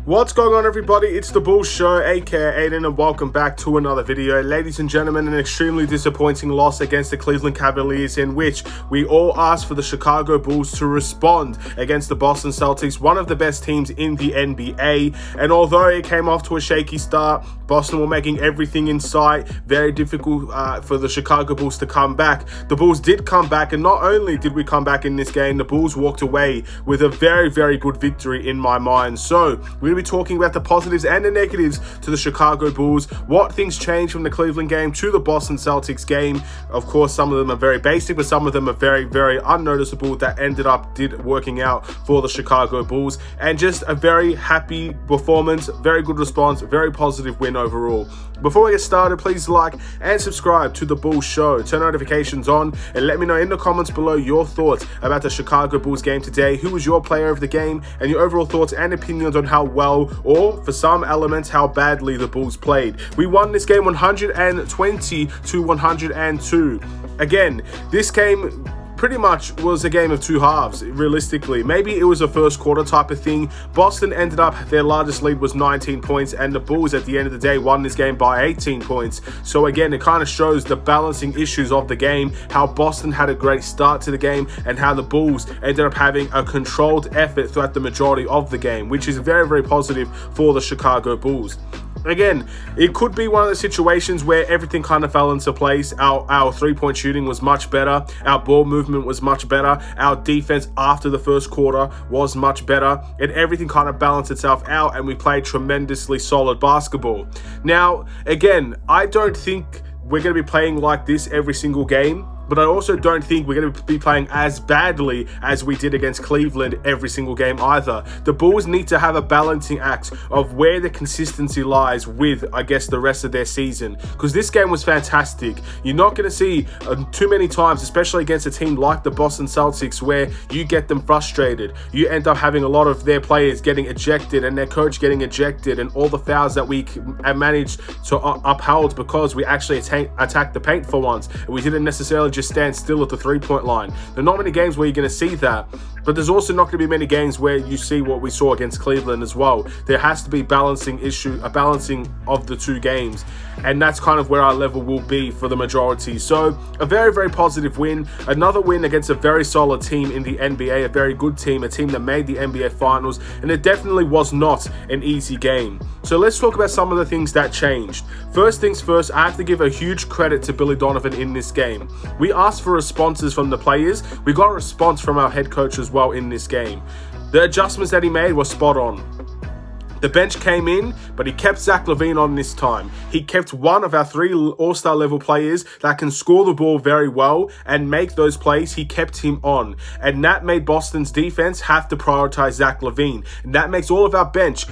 What's going on, everybody? It's the Bulls Show, aka Aidan, and welcome back to another video. Ladies and gentlemen, an extremely disappointing loss against the Cleveland Cavaliers, in which we all asked for the Chicago Bulls to respond against the Boston Celtics, one of the best teams in the NBA. And although it came off to a shaky start, Boston were making everything in sight very difficult for the Chicago Bulls to come back. The Bulls did come back, and not only did we come back in this game, the Bulls walked away with a very, very good victory in my mind. So we'll be talking about the positives and the negatives to the Chicago Bulls, what things changed from the Cleveland game to the Boston Celtics game. Of course, some of them are very basic, but some of them are very, very unnoticeable that ended up working out for the Chicago Bulls. And just a very happy performance, very good response, very positive win overall. Before we get started, please like and subscribe to the Bulls Show. Turn notifications on and let me know in the comments below your thoughts about the Chicago Bulls game today. Who was your player of the game, and your overall thoughts and opinions on how well, or for some elements, how badly the Bulls played. We won this game 120 to 102. Again, this game pretty much was a game of two halves, realistically. Maybe it was a first quarter type of thing. Boston ended up, their largest lead was 19 points, and the Bulls at the end of the day won this game by 18 points. So again, it kind of shows the balancing issues of the game, how Boston had a great start to the game, and how the Bulls ended up having a controlled effort throughout the majority of the game, which is very, very positive for the Chicago Bulls. Again, it could be one of the situations where everything kind of fell into place. Our three-point shooting was much better. Our ball movement was much better. Our defense after the first quarter was much better. And everything kind of balanced itself out, and we played tremendously solid basketball. Now, again, I don't think we're going to be playing like this every single game, but I also don't think we're going to be playing as badly as we did against Cleveland every single game either. The Bulls need to have a balancing act of where the consistency lies with, I guess, the rest of their season. Because this game was fantastic. You're not going to see too many times, especially against a team like the Boston Celtics, where you get them frustrated. You end up having a lot of their players getting ejected and their coach getting ejected, and all the fouls that we managed to uphold because we actually attacked the paint for once. And we didn't necessarily just stand still at the three-point line. There are not many games where you're going to see that, but there's also not going to be many games where you see what we saw against Cleveland as well. There has to be a balancing of the two games, and that's kind of where our level will be for the majority. So a very, very positive win, another win against a very solid team in the NBA, a very good team, a team that made the NBA Finals, and it definitely was not an easy game. So let's talk about some of the things that changed. First things first, I have to give a huge credit to Billy Donovan in this game. We asked for responses from the players. We got a response from our head coach as well in this game. The adjustments that he made were spot on. The bench came in, but he kept Zach LaVine on this time. He kept one of our three all-star level players that can score the ball very well and make those plays. He kept him on. And that made Boston's defense have to prioritize Zach LaVine. And that makes all of our bench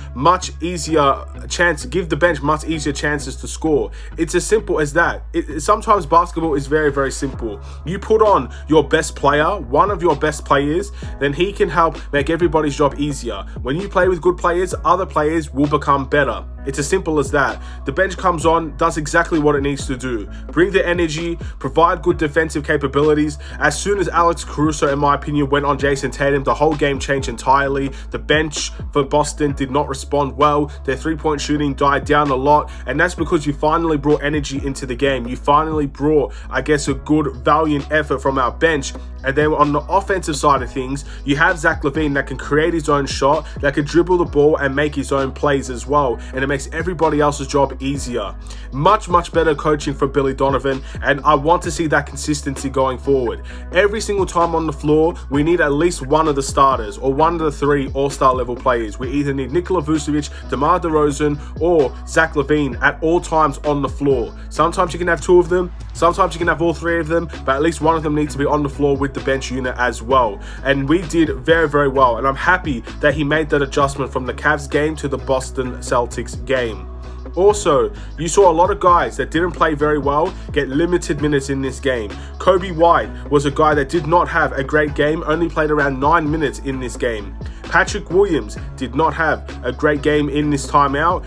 give the bench much easier chances to score. It's as simple as that. Sometimes basketball is very, very simple. You put on your best player, one of your best players, then he can help make everybody's job easier. When you play with good players, other players will become better. It's as simple as that. The bench comes on, does exactly what it needs to do. Bring the energy, provide good defensive capabilities. As soon as Alex Caruso, in my opinion, went on Jason Tatum, the whole game changed entirely. The bench for Boston did not respond well. Their three-point shooting died down a lot, and that's because you finally brought energy into the game. You finally brought, I guess, a good, valiant effort from our bench. And then on the offensive side of things, you have Zach LaVine that can create his own shot, that can dribble the ball and make his own plays as well. And it makes everybody else's job easier. Much, much better coaching from Billy Donovan, and I want to see that consistency going forward. Every single time on the floor, we need at least one of the starters or one of the three all-star level players. We either need Nikola Vucevic, DeMar DeRozan, or Zach LaVine at all times on the floor. Sometimes you can have two of them, sometimes you can have all three of them, but at least one of them needs to be on the floor with the bench unit as well. And we did very, very well, and I'm happy that he made that adjustment from the Cavs game to the Boston Celtics game. Also, you saw a lot of guys that didn't play very well get limited minutes in this game. Kobe White was a guy that did not have a great game, only played around 9 minutes in this game. Patrick Williams did not have a great game in this timeout.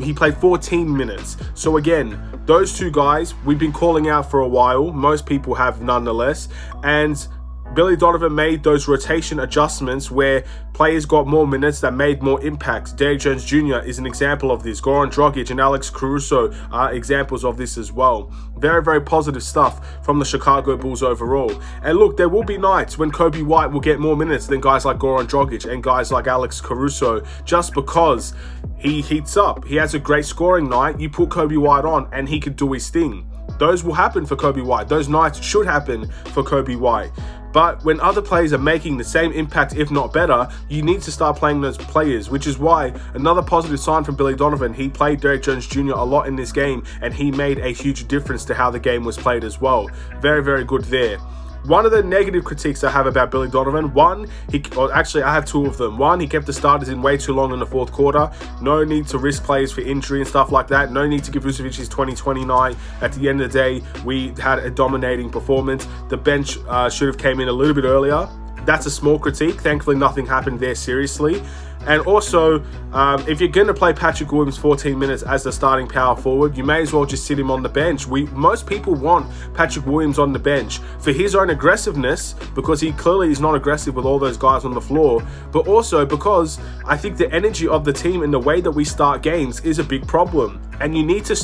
He played 14 minutes. So again, those two guys we've been calling out for a while. Most people have nonetheless. And Billy Donovan made those rotation adjustments where players got more minutes that made more impact. Derrick Jones Jr. is an example of this. Goran Dragic and Alex Caruso are examples of this as well. Very, very positive stuff from the Chicago Bulls overall. And look, there will be nights when Kobe White will get more minutes than guys like Goran Dragic and guys like Alex Caruso, just because he heats up. He has a great scoring night. You put Kobe White on and he could do his thing. Those will happen for Kobe White. Those nights should happen for Kobe White. But when other players are making the same impact, if not better, you need to start playing those players, which is why another positive sign from Billy Donovan, he played Derrick Jones Jr. a lot in this game, and he made a huge difference to how the game was played as well. Very, very good there. One of the negative critiques I have about Billy Donovan, I have two of them. One, he kept the starters in way too long in the fourth quarter. No need to risk players for injury and stuff like that. No need to give Vucevic his 20-29. At the end of the day, we had a dominating performance. The bench should have came in a little bit earlier. That's a small critique. Thankfully, nothing happened there seriously. And also, if you're going to play Patrick Williams 14 minutes as the starting power forward, you may as well just sit him on the bench. Most people want Patrick Williams on the bench for his own aggressiveness, because he clearly is not aggressive with all those guys on the floor, but also because I think the energy of the team and the way that we start games is a big problem. And you need to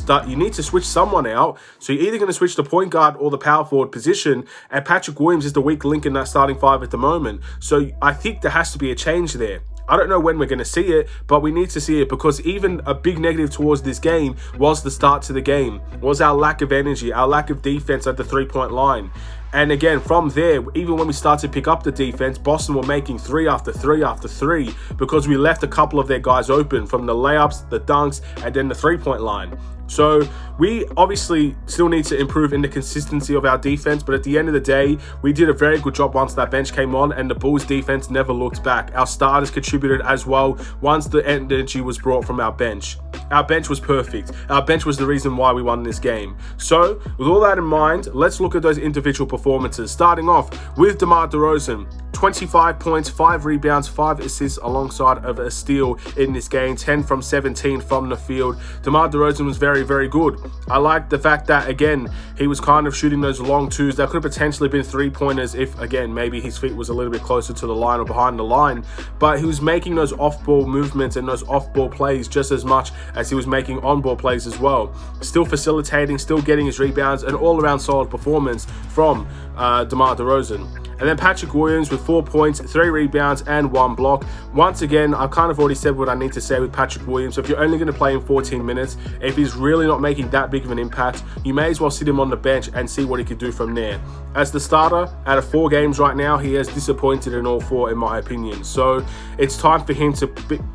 switch someone out. So you're either going to switch the point guard or the power forward position, and Patrick Williams is the weak link in that starting five at the moment. So I think there has to be a change there. I don't know when we're going to see it, but we need to see it, because even a big negative towards this game was the start to the game, was our lack of energy, our lack of defense at the three-point line. And again, from there, even when we started to pick up the defense, Boston were making three after three after three, because we left a couple of their guys open from the layups, the dunks, and then the three-point line. So we obviously still need to improve in the consistency of our defense, but at the end of the day, we did a very good job once that bench came on, and the Bulls defense never looked back. Our starters contributed as well once the energy was brought from our bench. Our bench was perfect. Our bench was the reason why we won this game. So with all that in mind, let's look at those individual performances. Starting off with DeMar DeRozan. 25 points, 5 rebounds, 5 assists alongside of a steal in this game. 10 from 17 from the field. DeMar DeRozan was very, very good. I like the fact that, again, he was kind of shooting those long twos that could have potentially been three-pointers if, again, maybe his feet was a little bit closer to the line or behind the line. But he was making those off-ball movements and those off-ball plays just as much as he was making on-ball plays as well. Still facilitating, still getting his rebounds, an all-around solid performance from DeMar DeRozan. And then Patrick Williams with 4 points, 3 rebounds, and 1 block. Once again, I've kind of already said what I need to say with Patrick Williams. So if you're only going to play him 14 minutes, if he's really not making that big of an impact, you may as well sit him on the bench and see what he can do from there. As the starter, out of 4 games right now, he has disappointed in all 4, in my opinion. So it's time for him to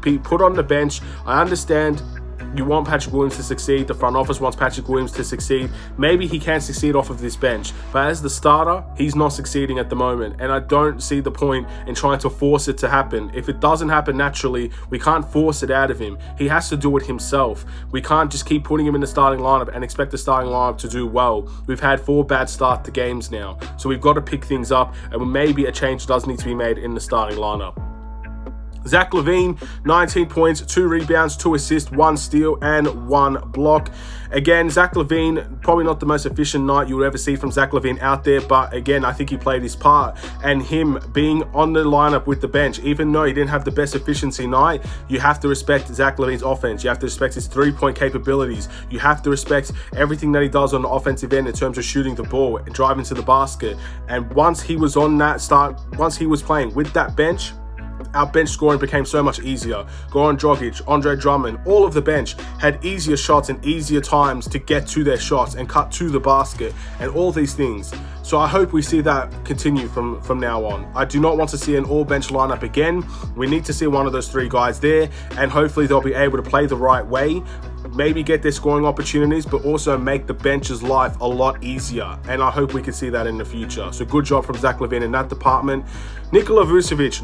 be put on the bench. I understand you want Patrick Williams to succeed. The front office wants Patrick Williams to succeed. Maybe he can succeed off of this bench, but as the starter, he's not succeeding at the moment, and I don't see the point in trying to force it to happen. If it doesn't happen naturally, we can't force it out of him. He has to do it himself. We can't just keep putting him in the starting lineup and expect the starting lineup to do well. We've had 4 bad start to games now, so we've got to pick things up, and maybe a change does need to be made in the starting lineup. Zach LaVine, 19 points, 2 rebounds, 2 assists, 1 steal, and 1 block. Again, Zach LaVine, probably not the most efficient night you would ever see from Zach LaVine out there, but again, I think he played his part. And him being on the lineup with the bench, even though he didn't have the best efficiency night, you have to respect Zach LaVine's offense. You have to respect his 3-point capabilities. You have to respect everything that he does on the offensive end in terms of shooting the ball and driving to the basket. And once he was on that once he was playing with that bench, our bench scoring became so much easier. Goran Dragic, Andre Drummond, all of the bench had easier shots and easier times to get to their shots and cut to the basket and all these things. So I hope we see that continue from now on. I do not want to see an all-bench lineup again. We need to see one of those 3 guys there, and hopefully they'll be able to play the right way, maybe get their scoring opportunities, but also make the bench's life a lot easier. And I hope we can see that in the future. So good job from Zach LaVine in that department. Nikola Vucevic,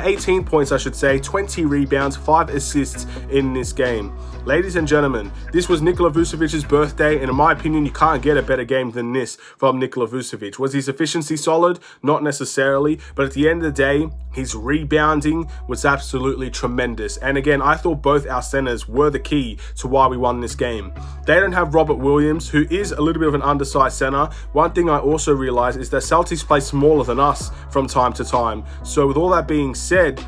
18 points, I should say, 20 rebounds, 5 assists in this game. Ladies and gentlemen, this was Nikola Vucevic's birthday, and in my opinion, you can't get a better game than this from Nikola Vucevic. Was his efficiency solid? Not necessarily, but at the end of the day, his rebounding was absolutely tremendous. And again, I thought both our centers were the key to why we won this game. They don't have Robert Williams, who is a little bit of an undersized center. One thing I also realized is that Celtics play smaller than us from time to time. So with all that being said,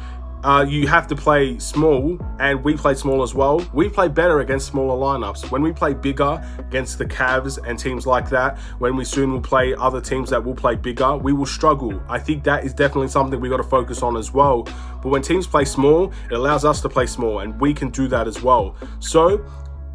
you have to play small, and we play small as well. We play better against smaller lineups. When we play bigger against the Cavs and teams like that, when we soon will play other teams that will play bigger, we will struggle. I think that is definitely something we got to focus on as well. But when teams play small, it allows us to play small, and we can do that as well. So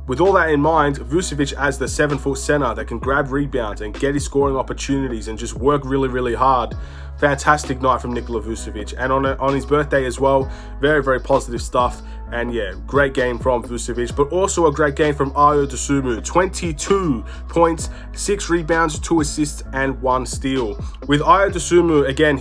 with all that in mind, Vucevic as the 7-foot center that can grab rebounds and get his scoring opportunities and just work really, really hard. Fantastic night from Nikola Vucevic, and on his birthday as well. Very, very positive stuff. And yeah, great game from Vucevic, but also a great game from Ayo Dosunmu. 22 points, 6 rebounds, 2 assists, and 1 steal. With Ayo Dosunmu, again,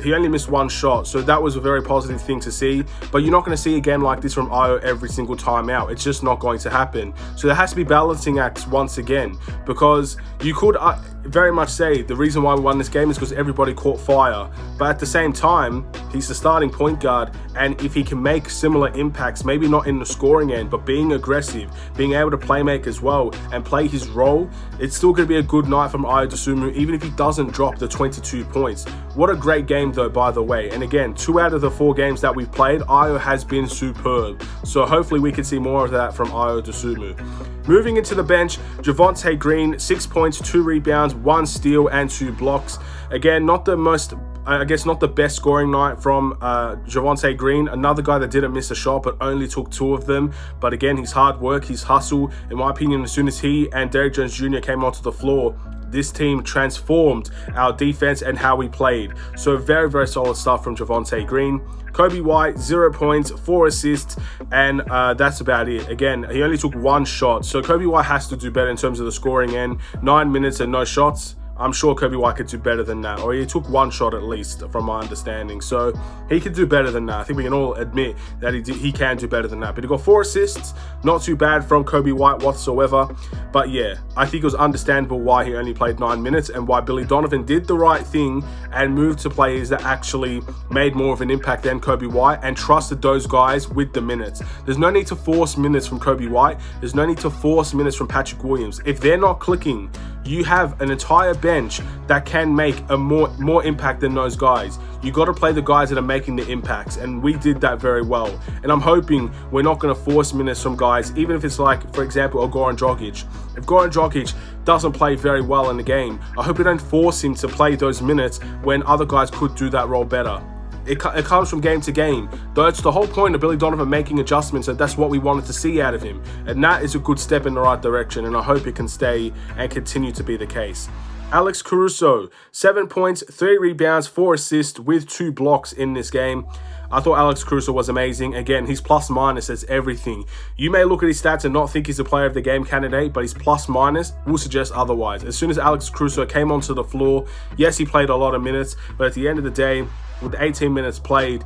he only missed 1 shot, so that was a very positive thing to see. But you're not going to see a game like this from Ayo every single time out. It's just not going to happen. So there has to be balancing acts once again, because you could very much say the reason why we won this game is because everybody caught fire. But at the same time, he's the starting point guard, and if he can make similar impacts, maybe not in the scoring end, but being aggressive, being able to play make as well and play his role, it's still going to be a good night from Ayo Dosunmu, even if he doesn't drop the 22 points. What a great game though, by the way. And again, 2 out of the 4 games that we've played, Ayo has been superb. So hopefully we can see more of that from Ayo Dosunmu. Moving into the bench, Javonte Green, 6 points, 2 rebounds, 1 steal, and 2 blocks. Again, not the best scoring night from Javonte Green. Another guy that didn't miss a shot, but only took 2 of them. But again, his hard work, his hustle, in my opinion, as soon as he and Derrick Jones Jr. came onto the floor, this team transformed our defense and how we played. So very, very solid stuff from Javonte Green. Kobe White, 0 points, 4 assists, and that's about it. Again, he only took 1 shot. So Kobe White has to do better in terms of the scoring end. 9 minutes and no shots. I'm sure Kobe White could do better than that, or he took 1 shot at least, from my understanding. So he could do better than that. I think we can all admit that he can do better than that. But he got 4 assists, not too bad from Kobe White whatsoever. But yeah, I think it was understandable why he only played 9 minutes and why Billy Donovan did the right thing and moved to players that actually made more of an impact than Kobe White and trusted those guys with the minutes. There's no need to force minutes from Kobe White. There's no need to force minutes from Patrick Williams. If they're not clicking, you have an entire bench that can make a more impact than those guys. You got to play the guys that are making the impacts, and we did that very well. And I'm hoping we're not going to force minutes from guys, even if it's like, for example, Goran Dragic. If Goran Dragic doesn't play very well in the game, I hope we don't force him to play those minutes when other guys could do that role better. It comes from game to game. That's the whole point of Billy Donovan making adjustments, and that's what we wanted to see out of him. And that is a good step in the right direction, and I hope it can stay and continue to be the case. Alex Caruso, 7 points, 3 rebounds, 4 assists with 2 blocks in this game. I thought Alex Caruso was amazing. Again, his plus minus is everything. You may look at his stats and not think he's a player of the game candidate, but his plus minus will suggest otherwise. As soon as Alex Caruso came onto the floor, yes, he played a lot of minutes, but at the end of the day, with 18 minutes played,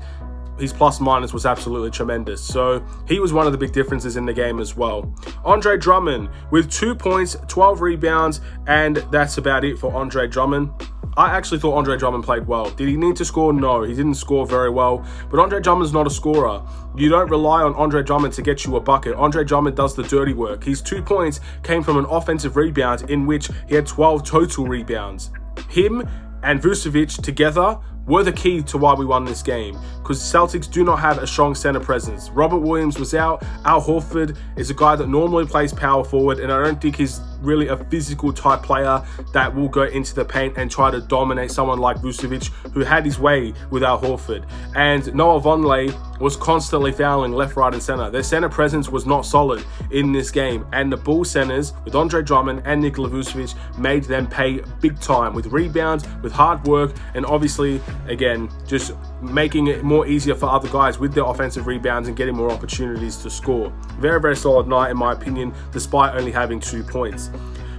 his plus minus was absolutely tremendous. So he was one of the big differences in the game as well. Andre Drummond with 2 points, 12 rebounds, and that's about it for Andre Drummond. I actually thought Andre Drummond played well. Did he need to score? No, he didn't score very well. But Andre Drummond's not a scorer. You don't rely on Andre Drummond to get you a bucket. Andre Drummond does the dirty work. His 2 points came from an offensive rebound in which he had 12 total rebounds. Him and Vucevic together were the key to why we won this game, because Celtics do not have a strong center presence. Robert Williams was out. Al Horford is a guy that normally plays power forward, and I don't think he's really a physical type player that will go into the paint and try to dominate someone like Vucevic, who had his way with Al Horford. And Noah Vonleh was constantly fouling left, right, and center. Their center presence was not solid in this game, and the Bulls centers with Andre Drummond and Nikola Vucevic made them pay big time with rebounds, with hard work, and obviously, again, just making it more easier for other guys with their offensive rebounds and getting more opportunities to score. Very, very solid night in my opinion, despite only having 2 points.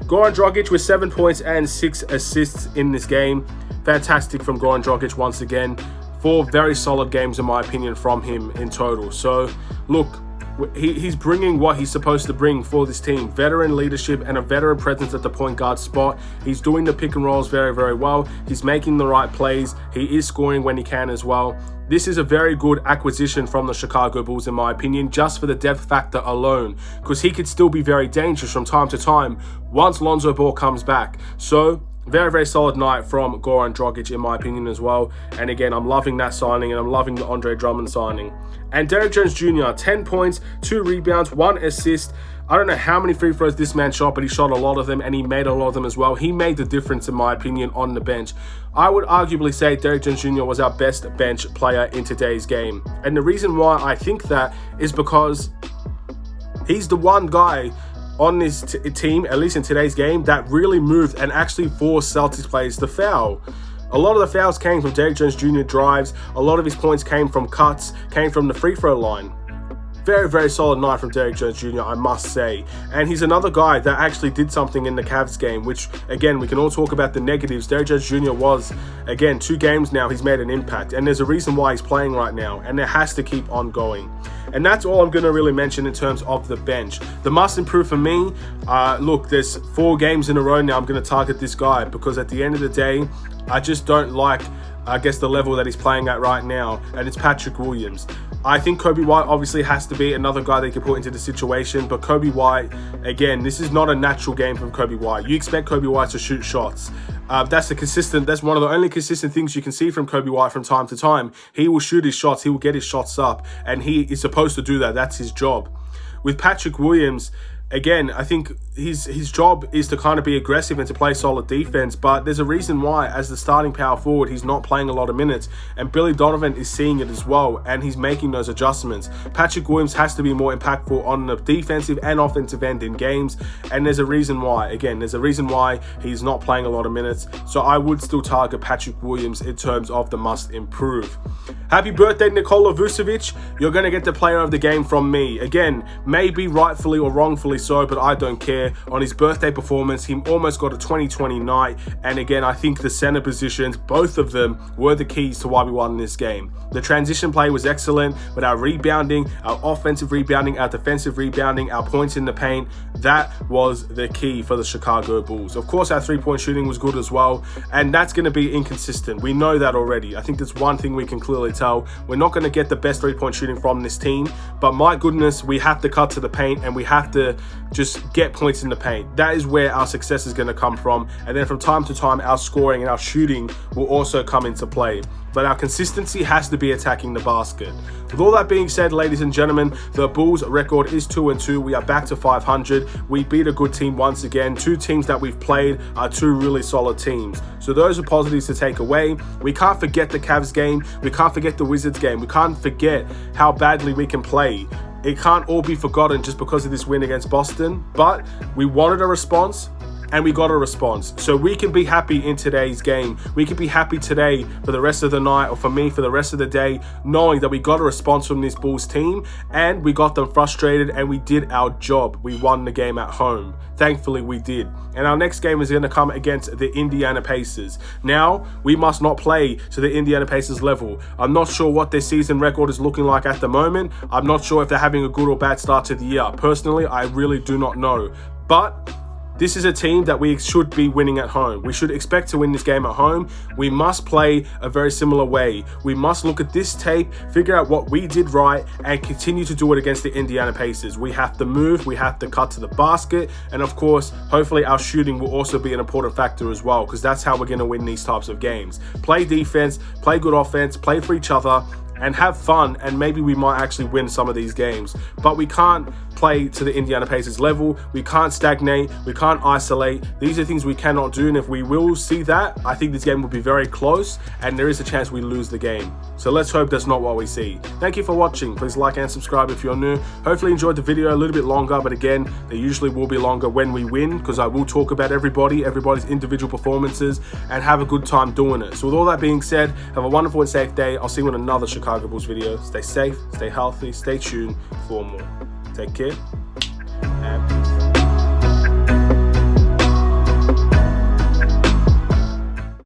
Goran Dragic with 7 points and 6 assists in this game. Fantastic from Goran Dragic once again. 4 very solid games in my opinion from him in total. So look, he's bringing what he's supposed to bring for this team. Veteran leadership and a veteran presence at the point guard spot. He's doing the pick and rolls very, very well. He's making the right plays. He is scoring when he can as well. This is a very good acquisition from the Chicago Bulls, in my opinion, just for the depth factor alone, because he could still be very dangerous from time to time once Lonzo Ball comes back. So very, very solid night from Goran Dragic, in my opinion, as well. And again, I'm loving that signing, and I'm loving the Andre Drummond signing. And Derrick Jones Jr., 10 points, 2 rebounds, 1 assist. I don't know how many free throws this man shot, but he shot a lot of them, and he made a lot of them as well. He made the difference, in my opinion, on the bench. I would arguably say Derrick Jones Jr. was our best bench player in today's game. And the reason why I think that is because he's the one guy on this team, at least in today's game, that really moved and actually forced Celtics players to foul. A lot of the fouls came from Derrick Jones Jr. drives. A lot of his points came from cuts, came from the free throw line. Very, very solid night from Derrick Jones Jr., I must say. And he's another guy that actually did something in the Cavs game, which, again, we can all talk about the negatives. Derrick Jones Jr. was, again, 2 games now, he's made an impact. And there's a reason why he's playing right now, and it has to keep on going. And that's all I'm going to really mention in terms of the bench. The must improve for me, look, there's 4 games in a row now I'm going to target this guy, because at the end of the day, I just don't like, I guess, the level that he's playing at right now, and it's Patrick Williams. I think Kobe White obviously has to be another guy they can put into the situation, but Kobe White, again, this is not a natural game from Kobe White. You expect Kobe White to shoot shots. That's one of the only consistent things you can see from Kobe White from time to time. He will shoot his shots, he will get his shots up, and he is supposed to do that. That's his job. With Patrick Williams, again, I think his job is to kind of be aggressive and to play solid defense, but there's a reason why, as the starting power forward, he's not playing a lot of minutes, and Billy Donovan is seeing it as well, and he's making those adjustments. Patrick Williams has to be more impactful on the defensive and offensive end in games, and there's a reason why. Again, there's a reason why he's not playing a lot of minutes, so I would still target Patrick Williams in terms of the must improve. Happy birthday, Nikola Vucevic. You're going to get the player of the game from me. Again, maybe rightfully or wrongfully so, but I don't care. On his birthday performance, he almost got a 2020 night, and again, I think the center positions, both of them, were the keys to why we won this game. The transition play was excellent, but our rebounding, our offensive rebounding, our defensive rebounding, our points in the paint, that was the key for the Chicago Bulls. Of course, our three-point shooting was good as well, and that's going to be inconsistent. We know that already. I think that's one thing we can clearly tell. We're not going to get the best three-point shooting from this team, but my goodness, we have to cut to the paint, and we have to just get points in the paint. That is where our success is going to come from, and then from time to time, our scoring and our shooting will also come into play. But our consistency has to be attacking the basket. With all that being said, ladies and gentlemen, the Bulls record is 2-2. We are back to 500. We beat a good team once again. 2 teams that we've played are 2 really solid teams. So those are positives to take away. We can't forget the Cavs game. We can't forget the Wizards game. We can't forget how badly we can play. It can't all be forgotten just because of this win against Boston. But we wanted a response, and we got a response. So we can be happy in today's game. We can be happy today for the rest of the night, or for me for the rest of the day, knowing that we got a response from this Bulls team, and we got them frustrated, and we did our job. We won the game at home. Thankfully, we did. And our next game is going to come against the Indiana Pacers. Now, we must not play to the Indiana Pacers level. I'm not sure what their season record is looking like at the moment. I'm not sure if they're having a good or bad start to the year. Personally, I really do not know. But this is a team that we should be winning at home. We should expect to win this game at home. We must play a very similar way. We must look at this tape, figure out what we did right, and continue to do it against the Indiana Pacers. We have to move, we have to cut to the basket, and of course, hopefully our shooting will also be an important factor as well, because that's how we're going to win these types of games. Play defense, play good offense, play for each other, and have fun, and maybe we might actually win some of these games. But we can't play to the Indiana Pacers level. We can't stagnate. We can't isolate. These are things we cannot do, and if we will see that, I think this game will be very close, and there is a chance we lose the game. So let's hope that's not what we see. Thank you for watching. Please like and subscribe if you're new. Hopefully you enjoyed the video a little bit longer, but again, they usually will be longer when we win, because I will talk about everybody's individual performances, and have a good time doing it. So with all that being said, have a wonderful and safe day. I'll see you in another Chicago Bulls video. Stay safe, stay healthy, stay tuned for more. Take care.